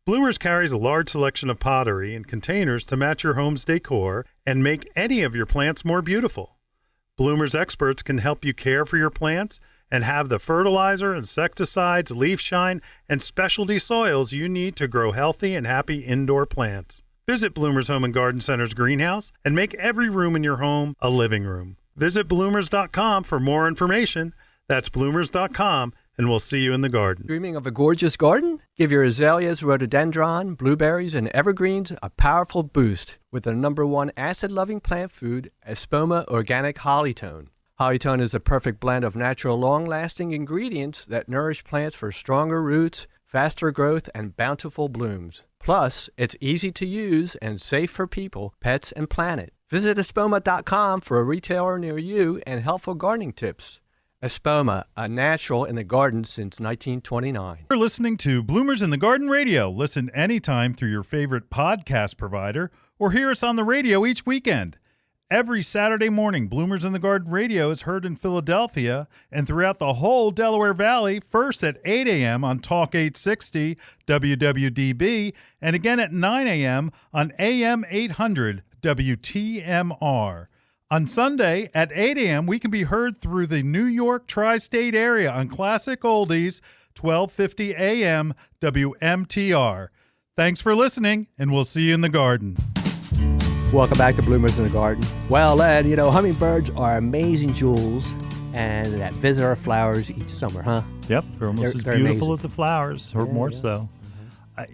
Bloomers carries a large selection of pottery and containers to match your home's decor and make any of your plants more beautiful. Bloomers experts can help you care for your plants and have the fertilizer, insecticides, leaf shine, and specialty soils you need to grow healthy and happy indoor plants. Visit Bloomers Home and Garden Center's greenhouse and make every room in your home a living room. Visit bloomers.com for more information. That's bloomers.com, and we'll see you in the garden. Dreaming of a gorgeous garden? Give your azaleas, rhododendron, blueberries, and evergreens a powerful boost with the #1 acid-loving plant food, Espoma Organic Hollytone. Hollytone is a perfect blend of natural, long-lasting ingredients that nourish plants for stronger roots, faster growth, and bountiful blooms. Plus, it's easy to use and safe for people, pets, and planet. Visit espoma.com for a retailer near you and helpful gardening tips. Espoma, a natural in the garden since 1929. You're listening to Bloomers in the Garden Radio. Listen anytime through your favorite podcast provider or hear us on the radio each weekend. Every Saturday morning, Bloomers in the Garden Radio is heard in Philadelphia and throughout the whole Delaware Valley, first at 8 a.m. on Talk 860 WWDB and again at 9 a.m. on AM 800 WTMR. On Sunday at 8 a.m., we can be heard through the New York tri-state area on Classic Oldies, 1250 a.m. WMTR. Thanks for listening, and we'll see you in the garden. Welcome back to Bloomers in the Garden. Well, Ed, hummingbirds are amazing jewels, and that visit our flowers each summer, huh? Yep, they're almost as They're beautiful amazing. as the flowers, or more so.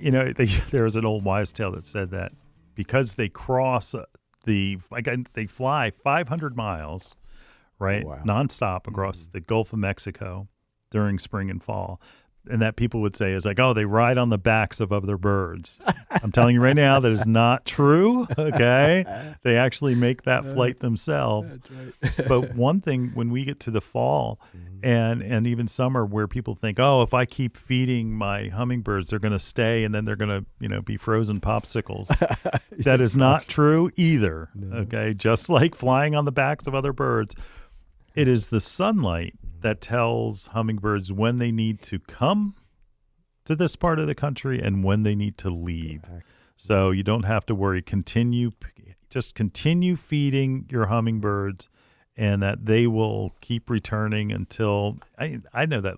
There was an old wives' tale that said that because they cross they fly 500 miles, right, nonstop across the Gulf of Mexico during spring and fall. And that people would say is like, oh, they ride on the backs of other birds. I'm telling you right now, that is not true. Okay, they actually make that flight themselves. That's right. But one thing, when we get to the fall and even summer, where people think, oh, if I keep feeding my hummingbirds, they're going to stay, and then they're going to be frozen popsicles. That is not true either. No. Okay, just like flying on the backs of other birds, it is the sunlight that tells hummingbirds when they need to come to this part of the country and when they need to leave. So you don't have to worry. Just continue feeding your hummingbirds, and that they will keep returning until, I know that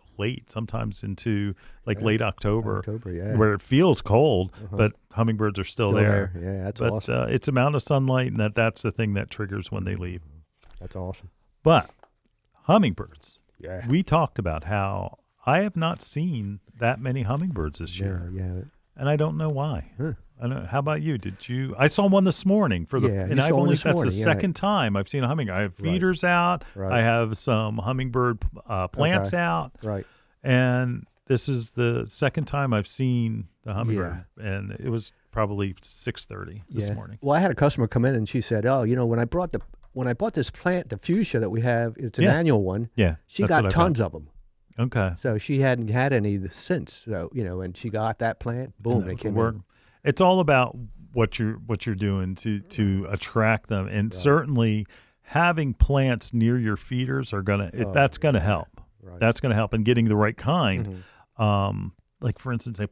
sometimes into late October, where it feels cold, but hummingbirds are still there. Yeah, that's awesome. But it's amount of sunlight, and that's the thing that triggers when they leave. That's awesome. But hummingbirds. Yeah. We talked about how I have not seen that many hummingbirds this year. Yeah. And I don't know why. Huh. I don't know. How about you? Did you? I saw one this morning that's the second time I've seen a hummingbird. I have feeders out. Right. I have some hummingbird plants out. Right. And this is the second time I've seen the hummingbird. Yeah. And it was probably 6:30 this morning. Well, I had a customer come in and she said, "Oh, when I bought this plant, the fuchsia that we have, it's an annual one. Yeah, she got tons of them. Okay. So she hadn't had any since. So and she got that plant. Boom, it came in. It's all about what you're doing to attract them, and certainly having plants near your feeders that's gonna help. Right. That's gonna help, and getting the right kind. Mm-hmm. Like for instance, a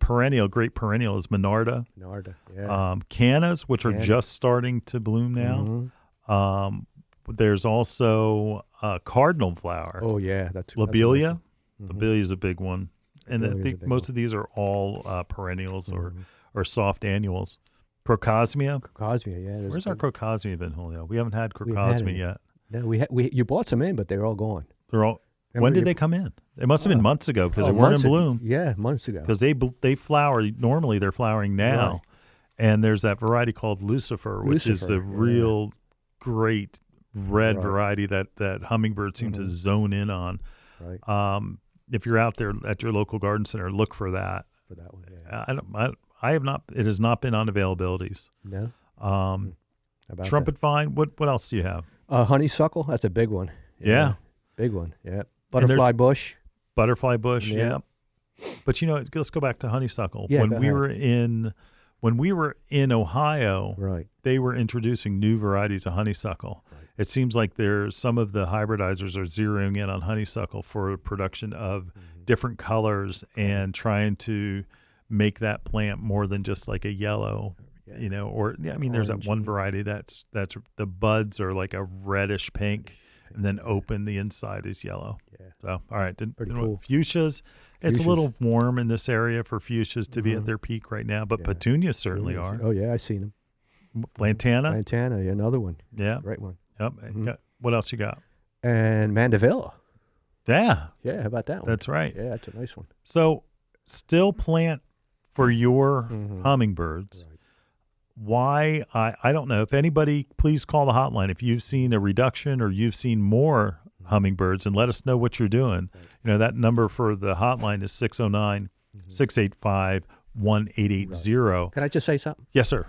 great perennial is Monarda. Yeah. Cannas, which are just starting to bloom now. Mm-hmm. There's also cardinal flower. Oh yeah, lobelia. That's awesome. Lobelia is a big one, and I think most of these are all perennials or soft annuals. Crocosmia. Yeah. Where's our crocosmia been, Julio? We haven't had crocosmia yet. No, you bought some in, but they're all gone. They're all. When did they come in? It must have been months ago because they weren't in bloom. Yeah, months ago. Because they flower. Normally they're flowering now, right. And there's that variety called Lucifer, which is the real great red variety that hummingbirds seem to zone in on. Right. If you're out there at your local garden center, look for that. For that one, yeah. I have not. It has not been on availabilities. No. Trumpet vine. What else do you have? Honeysuckle. That's a big one. Yeah. Big one. Yeah. Butterfly bush. Butterfly bush. Yeah. But let's go back to honeysuckle. Yeah, when we were in Ohio, right, they were introducing new varieties of honeysuckle. Right. It seems like some of the hybridizers are zeroing in on honeysuckle for production of different colors and trying to make that plant more than just like a yellow, there's that one variety that's the buds are like a reddish pink. And then open, the inside is yellow. Yeah. So, all right. Pretty cool. Fuchsias. It's a little warm in this area for fuchsias to be at their peak right now, but petunias certainly are. Oh, yeah, I've seen them. Lantana. Another one. Yeah. Great one. Yep. What else you got? And Mandevilla. Yeah. Yeah, how about that one? That's right. Yeah, that's a nice one. So, still plant for your hummingbirds. Right. Why? I don't know. If anybody, please call the hotline if you've seen a reduction or you've seen more hummingbirds, and let us know what you're doing. Right. That number for the hotline is 609-685-1880. Can I just say something? Yes, sir.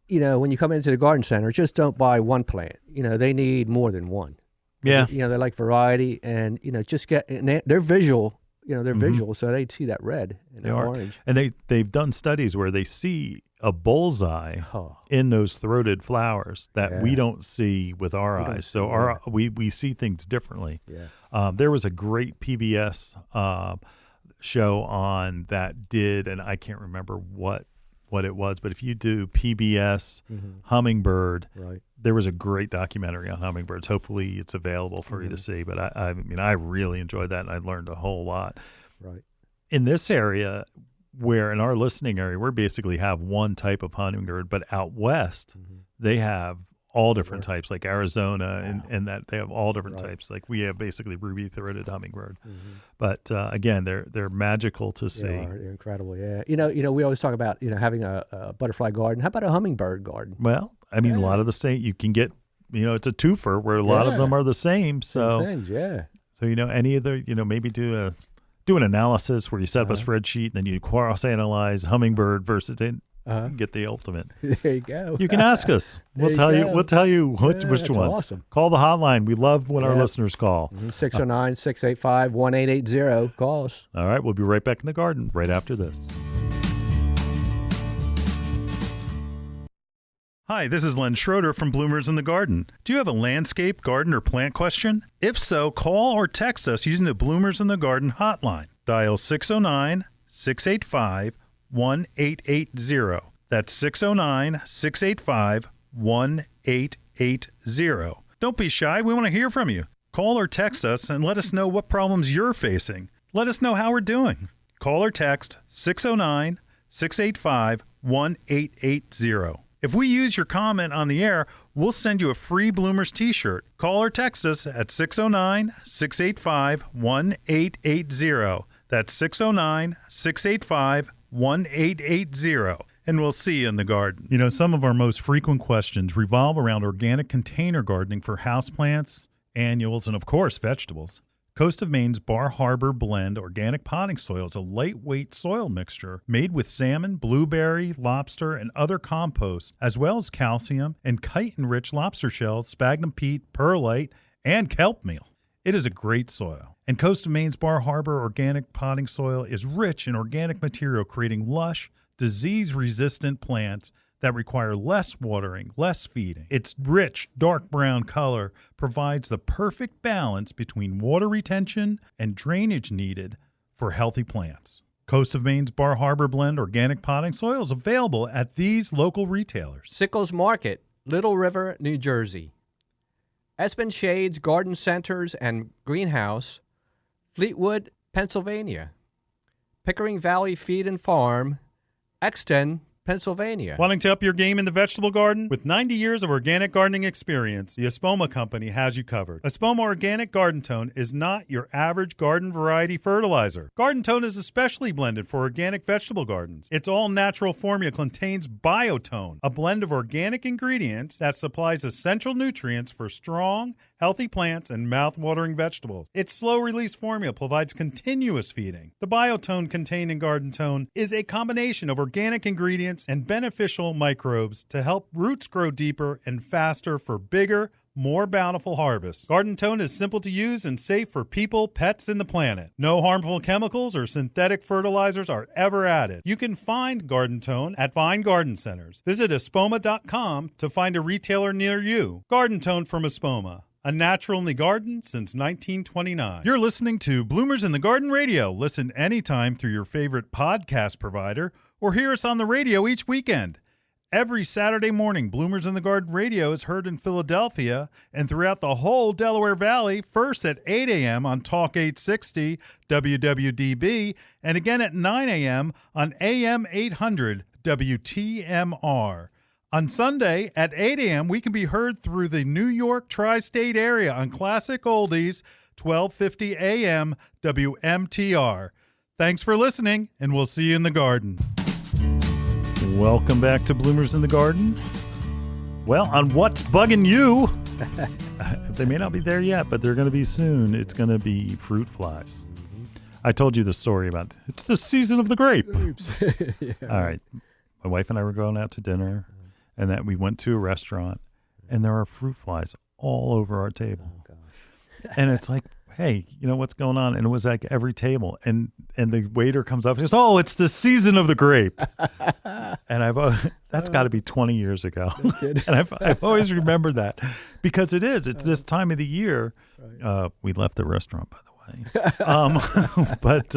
When you come into the garden center, just don't buy one plant. They need more than one. Yeah. They like variety, and just get. And they're visual. They're visual, so they see that red and that orange. And they've done studies where they see a bullseye in those throated flowers that we don't see with our eyes. So we see things differently. Yeah. There was a great PBS show on that did, and I can't remember what it was, but if you do PBS hummingbird, right, there was a great documentary on hummingbirds. Hopefully it's available for you to see. But I really enjoyed that, and I learned a whole lot. Right. In this area, where in our listening area, we basically have one type of hummingbird, but out west, they have all different types, like Arizona, and that they have all different types. Like we have basically ruby-throated hummingbird, but again, they're magical to see. They're incredible. Yeah, we always talk about having a butterfly garden. How about a hummingbird garden? Well, I mean, a lot of the state you can get. It's a twofer where a lot of them are the same. So, Same things, yeah. So any of the maybe do an analysis where you set up a spreadsheet and then you cross-analyze hummingbird versus. You can get the ultimate. There you go. You can ask us. We'll tell you which ones. Awesome. Call the hotline. We love when our listeners call. 609-685-1880. Call us. All right. We'll be right back in the garden right after this. Hi, this is Len Schroeder from Bloomers in the Garden. Do you have a landscape, garden, or plant question? If so, call or text us using the Bloomers in the Garden hotline. Dial 609-685-1880. That's 609-685-1880. Don't be shy. We want to hear from you. Call or text us and let us know what problems you're facing. Let us know how we're doing. Call or text 609-685-1880. If we use your comment on the air, we'll send you a free Bloomers t-shirt. Call or text us at 609-685-1880. That's 609-685-1880. And we'll see you in the garden. Some of our most frequent questions revolve around organic container gardening for houseplants, annuals, and of course, vegetables. Coast of Maine's Bar Harbor Blend Organic Potting Soil is a lightweight soil mixture made with salmon, blueberry, lobster, and other composts, as well as calcium and chitin-rich lobster shells, sphagnum peat, perlite, and kelp meal. It is a great soil. And Coast of Maine's Bar Harbor Organic Potting Soil is rich in organic material, creating lush, disease-resistant plants that require less watering, less feeding. Its rich, dark brown color provides the perfect balance between water retention and drainage needed for healthy plants. Coast of Maine's Bar Harbor Blend Organic Potting Soil is available at these local retailers. Sickles Market, Little River, New Jersey. Espen Shades Garden Centers and Greenhouse, Fleetwood, Pennsylvania. Pickering Valley Feed and Farm, Exton, Pennsylvania. Wanting to up your game in the vegetable garden? With 90 years of organic gardening experience, the Espoma Company has you covered. Espoma Organic Garden Tone is not your average garden variety fertilizer. Garden Tone is especially blended for organic vegetable gardens. Its all-natural formula contains Biotone, a blend of organic ingredients that supplies essential nutrients for strong, healthy plants and mouth-watering vegetables. Its slow-release formula provides continuous feeding. The Biotone contained in Garden Tone is a combination of organic ingredients and beneficial microbes to help roots grow deeper and faster for bigger, more bountiful harvests. Garden Tone is simple to use and safe for people, pets, and the planet. No harmful chemicals or synthetic fertilizers are ever added. You can find Garden Tone at fine garden centers. Visit espoma.com to find a retailer near you. Garden Tone from Espoma, a natural in the garden since 1929. You're listening to Bloomers in the Garden Radio. Listen anytime through your favorite podcast provider or hear us on the radio each weekend. Every Saturday morning, Bloomers in the Garden Radio is heard in Philadelphia and throughout the whole Delaware Valley, first at 8 a.m. on Talk 860 WWDB, and again at 9 a.m. on AM 800 WTMR. On Sunday at 8 a.m., we can be heard through the New York tri-state area on Classic Oldies, 1250 a.m. WMTR. Thanks for listening, and we'll see you in the garden. Welcome back to Bloomers in the Garden. Well, on What's Bugging You, they may not be there yet, but they're going to be soon. It's going to be fruit flies. I told you the story about it's the season of the grape. Yeah. All right. My wife and I were going out to dinner, and that we went to a restaurant, and there are fruit flies all over our table. Oh, gosh. And it's like, hey, you know what's going on? And it was like every table. And the waiter comes up and says, oh, it's the season of the grape. And that's got to be 20 years ago. No kidding. And I've always remembered that because it is. It's this time of the year. Right. We left the restaurant, by the way. But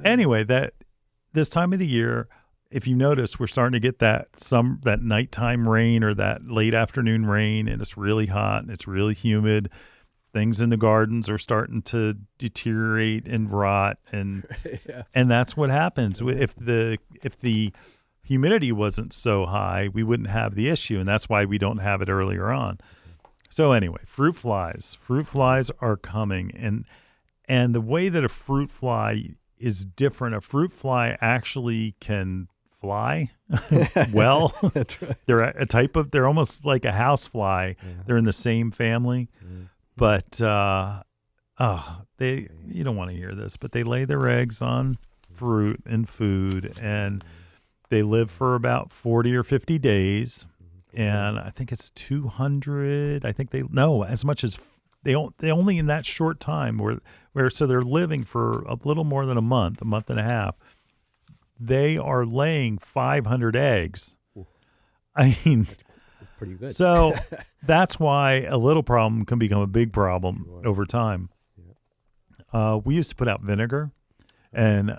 anyway, this time of the year, if you notice, we're starting to get that nighttime rain or that late afternoon rain, and it's really hot and it's really humid. Things in the gardens are starting to deteriorate and rot, and Yeah. and that's what happens if the humidity wasn't so high, we wouldn't have the issue, and that's why we don't have it earlier on. So anyway, fruit flies are coming, and the way that a fruit fly is different, a fruit fly actually can fly well. That's right. They're almost like a house fly. Yeah. They're in the same family, but you don't want to hear this, but they lay their eggs on fruit and food, and they live for about 40 or 50 days. And I think it's 200. I think as much as they only in that short time where so they're living for a little more than a month and a half. They are laying 500 eggs. Ooh. I mean, that's pretty good. So that's why a little problem can become a big problem over time. Yeah. We used to put out vinegar, and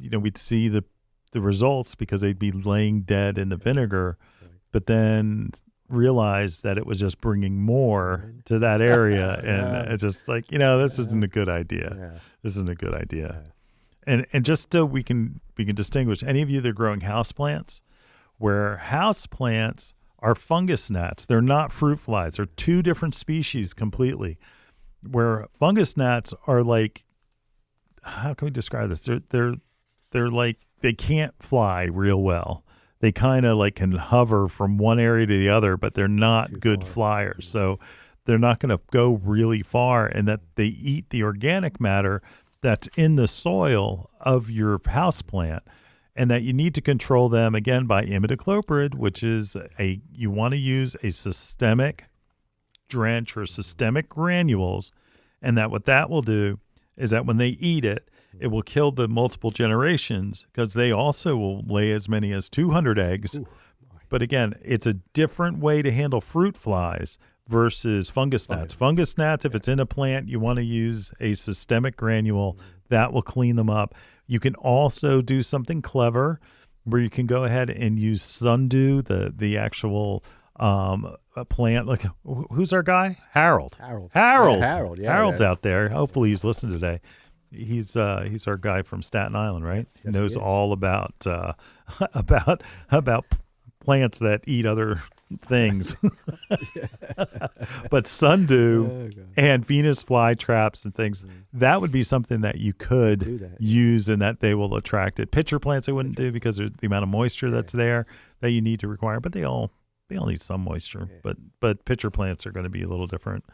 we'd see the results because they'd be laying dead in the vinegar, but then realized that it was just bringing more to that area, and it's just like, this isn't a good idea. Yeah. This isn't a good idea. And just so we can distinguish, any of you that are growing houseplants, where houseplants are fungus gnats, they're not fruit flies. They're two different species completely. Where fungus gnats are like, how can we describe this? They're like, they can't fly real well. They kind of like can hover from one area to the other, but they're not good flyers. So they're not going to go really far, and that they eat the organic matter that's in the soil of your houseplant, and that you need to control them, again, by imidacloprid, which is you want to use a systemic drench or systemic granules, and that what that will do is that when they eat it, it will kill the multiple generations, because they also will lay as many as 200 eggs. Ooh. But again, it's a different way to handle fruit flies versus fungus gnats. Fungus gnats, if it's in a plant, you want to use a systemic granule. That will clean them up. You can also do something clever where you can go ahead and use sundew, the actual plant. Like, who's our guy? Harold. Yeah, Harold. Yeah, Harold's out there. Hopefully he's listening today. He's our guy from Staten Island, right? Yes, he knows all about plants that eat other things. But sundew and Venus flytraps and things, that would be something that you could use, and that they will attract it. Pitcher plants they wouldn't do because of the amount of moisture that's there that you need to require, but they all need some moisture. But pitcher plants are going to be a little different.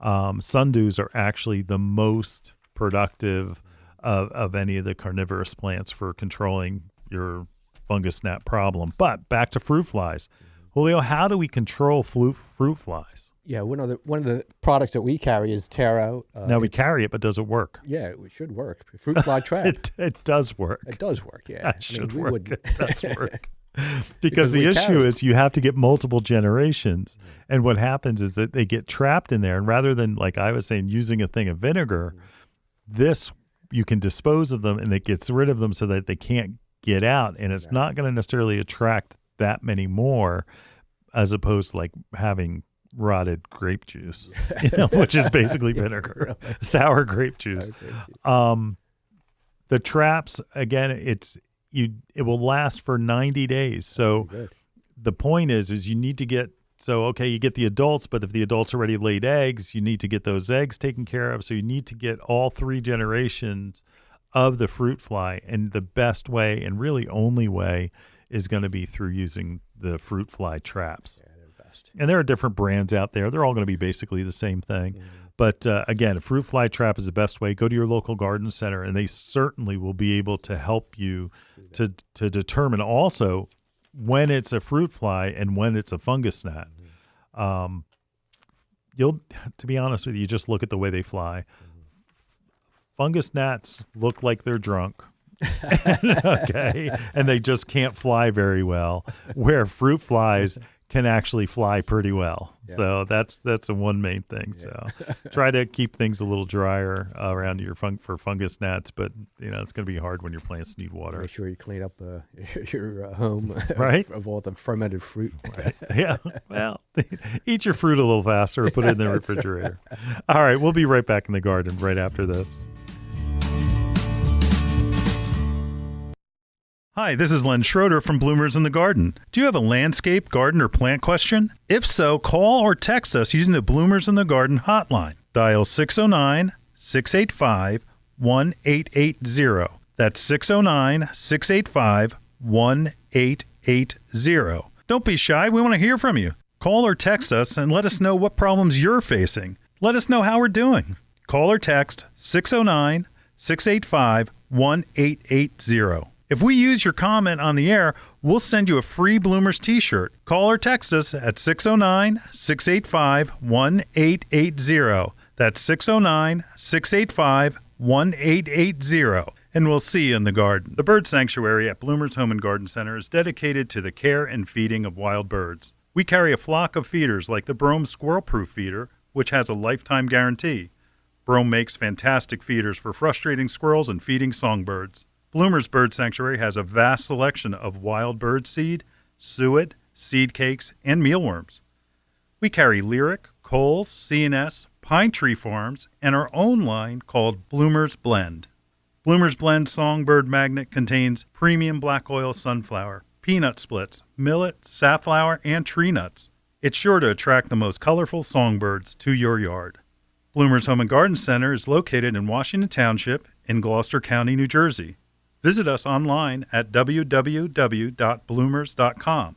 Sundews are actually the most productive of any of the carnivorous plants for controlling your fungus gnat problem. But back to fruit flies. Julio, how do we control fruit flies? Yeah, one of the products that we carry is taro. Now we carry it, but does it work? Yeah, it should work. Fruit fly trap. It does work. It does work. Yeah, It does work. Because the issue is you have to get multiple generations, and what happens is that they get trapped in there. And rather than, like I was saying, using a thing of vinegar, this you can dispose of them, and it gets rid of them so that they can't get out, and it's not going to necessarily attract that many more, as opposed to like having rotted grape juice, which is basically vinegar, sour grape juice. The traps, again, it will last for 90 days. So the point is you need to get, you get the adults, but if the adults already laid eggs, you need to get those eggs taken care of. So you need to get all 3 generations of the fruit fly, and the best way and really only way is going to be through using the fruit fly traps. Yeah, they're the best. And there are different brands out there. They're all going to be basically the same thing. Mm-hmm. But again, a fruit fly trap is the best way. Go to your local garden center, and they certainly will be able to help you to determine also when it's a fruit fly and when it's a fungus gnat. Mm-hmm. To be honest with you, just look at the way they fly. Fungus gnats look like they're drunk. And they just can't fly very well, where fruit flies can actually fly pretty well. So that's a one main thing. So try to keep things a little drier around your for fungus gnats, but it's going to be hard when your plants need water. Make sure you clean up your home of all the fermented fruit. Yeah, well, eat your fruit a little faster or put it in the refrigerator. All right, we'll be right back in the garden right after this. Hi, this is Len Schroeder from Bloomers in the Garden. Do you have a landscape, garden, or plant question? If so, call or text us using the Bloomers in the Garden hotline. Dial 609-685-1880. That's 609-685-1880. Don't be shy. We want to hear from you. Call or text us and let us know what problems you're facing. Let us know how we're doing. Call or text 609-685-1880. If we use your comment on the air, we'll send you a free Bloomers t-shirt. Call or text us at 609-685-1880. That's 609-685-1880. And we'll see you in the garden. The Bird Sanctuary at Bloomers Home and Garden Center is dedicated to the care and feeding of wild birds. We carry a flock of feeders like the Brome Squirrel-Proof Feeder, which has a lifetime guarantee. Brome makes fantastic feeders for frustrating squirrels and feeding songbirds. Bloomers Bird Sanctuary has a vast selection of wild bird seed, suet, seed cakes, and mealworms. We carry Lyric, Coles, C&S, Pine Tree Farms, and our own line called Bloomers Blend. Bloomers Blend Songbird Magnet contains premium black oil sunflower, peanut splits, millet, safflower, and tree nuts. It's sure to attract the most colorful songbirds to your yard. Bloomers Home and Garden Center is located in Washington Township in Gloucester County, New Jersey. Visit us online at www.bloomers.com.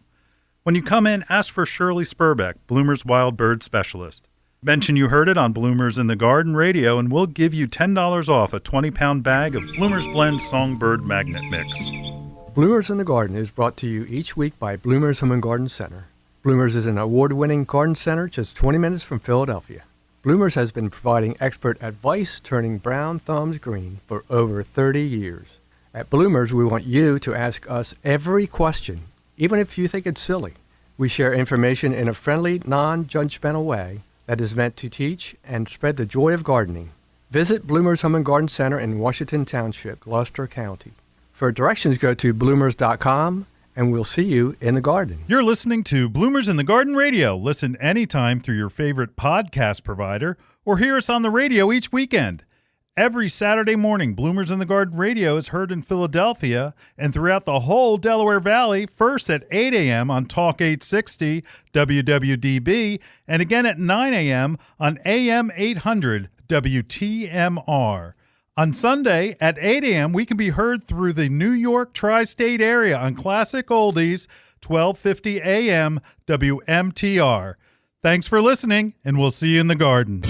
When you come in, ask for Shirley Spurbeck, Bloomers Wild Bird Specialist. Mention you heard it on Bloomers in the Garden Radio, and we'll give you $10 off a 20-pound bag of Bloomers Blend Songbird Magnet Mix. Bloomers in the Garden is brought to you each week by Bloomers Home and Garden Center. Bloomers is an award-winning garden center just 20 minutes from Philadelphia. Bloomers has been providing expert advice turning brown thumbs green for over 30 years. At Bloomers, we want you to ask us every question, even if you think it's silly. We share information in a friendly, non-judgmental way that is meant to teach and spread the joy of gardening. Visit Bloomers Home and Garden Center in Washington Township, Gloucester County. For directions, go to bloomers.com, and we'll see you in the garden. You're listening to Bloomers in the Garden Radio. Listen anytime through your favorite podcast provider or hear us on the radio each weekend. Every Saturday morning, Bloomers in the Garden Radio is heard in Philadelphia and throughout the whole Delaware Valley, first at 8 a.m. on Talk 860 WWDB and again at 9 a.m. on AM 800 WTMR. On Sunday at 8 a.m., we can be heard through the New York tri-state area on Classic Oldies, 1250 a.m. WMTR. Thanks for listening, and we'll see you in the garden.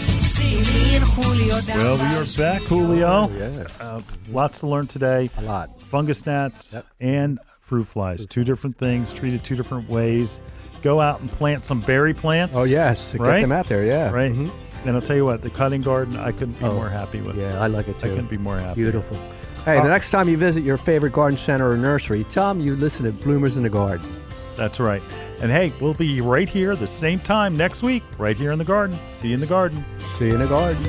Well, we are back, Julio. Yeah. Lots to learn today. A lot. Fungus gnats and fruit flies. Two different things, treated two different ways. Go out and plant some berry plants. Oh, yes. Get them out there, yeah. Right. And I'll tell you what, the cutting garden, I couldn't be more happy with. Yeah, I like it too. I couldn't be more happy. Beautiful. Hey, the next time you visit your favorite garden center or nursery, tell them you listen to Bloomers in the Garden. That's right. And hey, we'll be right here the same time next week, right here in the garden. See you in the garden. See you in the garden.